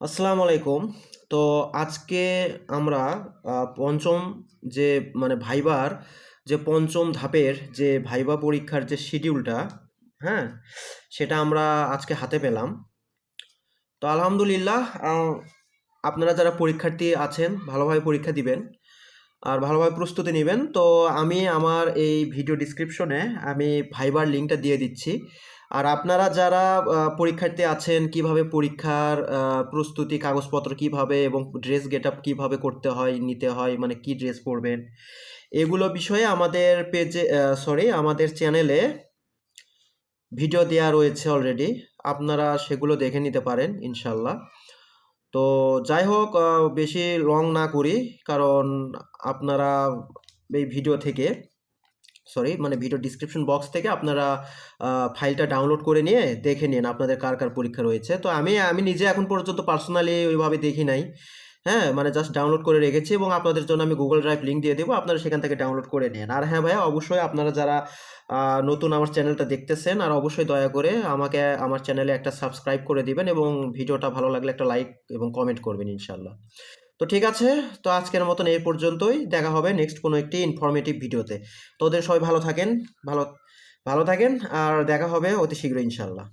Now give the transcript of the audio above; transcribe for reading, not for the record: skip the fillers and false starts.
আসসালামু আলাইকুম। তো আজকে আমরা পঞ্চম যে ভাইবার যে ৫ম ধাপের যে ভাইবা পরীক্ষার যে শিডিউলটা, হ্যাঁ? সেটা আমরা আজকে হাতে পেলাম। তো আলহামদুলিল্লাহ আ আপনারা যারা পরীক্ষার্থী আছেন ভালোভাবে পরীক্ষা দিবেন। আর ভালোভাবে প্রস্তুতি নিবেন। তো আমি আমার এই ভিডিও ডেসক্রিপশনে আমি ভাইবার লিঙ্কটা দিয়ে দিচ্ছি। আর আপনারা যারা পরীক্ষার্থী আছেন, কিভাবে পরীক্ষার প্রস্তুতি কাগজপত্র কিভাবে এবং ড্রেস গেটআপ কিভাবে করতে হয়, নিতে হয়, মানে কি ড্রেস পরবেন, এগুলো বিষয়ে আমাদের পেজে আমাদের চ্যানেলে ভিডিও দেয়া রয়েছে অলরেডি। আপনারা সেগুলো দেখে নিতে পারেন ইনশাআল্লাহ। তো যাই হোক, বেশি লং না করি, কারণ আপনারা এই ভিডিও থেকে ভিডিও ডিসক্রিপশন বক্স থেকে আপনারা ফাইলটা ডাউনলোড করে নিয়ে দেখে নিন আপনাদের কার কার পরীক্ষা রয়েছে। তো আমি আমি নিজে এখন পর্যন্ত পার্সোনালি ওইভাবে দেখি নাই। হ্যাঁ, মানে জাস্ট ডাউনলোড করে রেখেছি এবং আপনাদের জন্য আমি গুগল ড্রাইভ লিঙ্ক দিয়ে দেবো, আপনারা সেখান থেকে ডাউনলোড করে নিন। আর হ্যাঁ ভাইয়া, অবশ্যই আপনারা যারা নতুন আমার চ্যানেলটা দেখতেছেন, আর অবশ্যই দয়া করে আমাকে আমার চ্যানেলে একটা সাবস্ক্রাইব করে দিবেন এবং ভিডিওটা ভালো লাগলে একটা লাইক এবং কমেন্ট করবেন ইনশাল্লাহ। তো ঠিক আছে, তো আজকের মতন এই পর্যন্তই। দেখা হবে নেক্সট কোনো একটি ইনফরমেটিভ ভিডিওতে। তোদের সবাই ভালো থাকেন, ভালো ভালো থাকেন, আর দেখা হবে অতি শীঘ্রই ইনশাল্লাহ।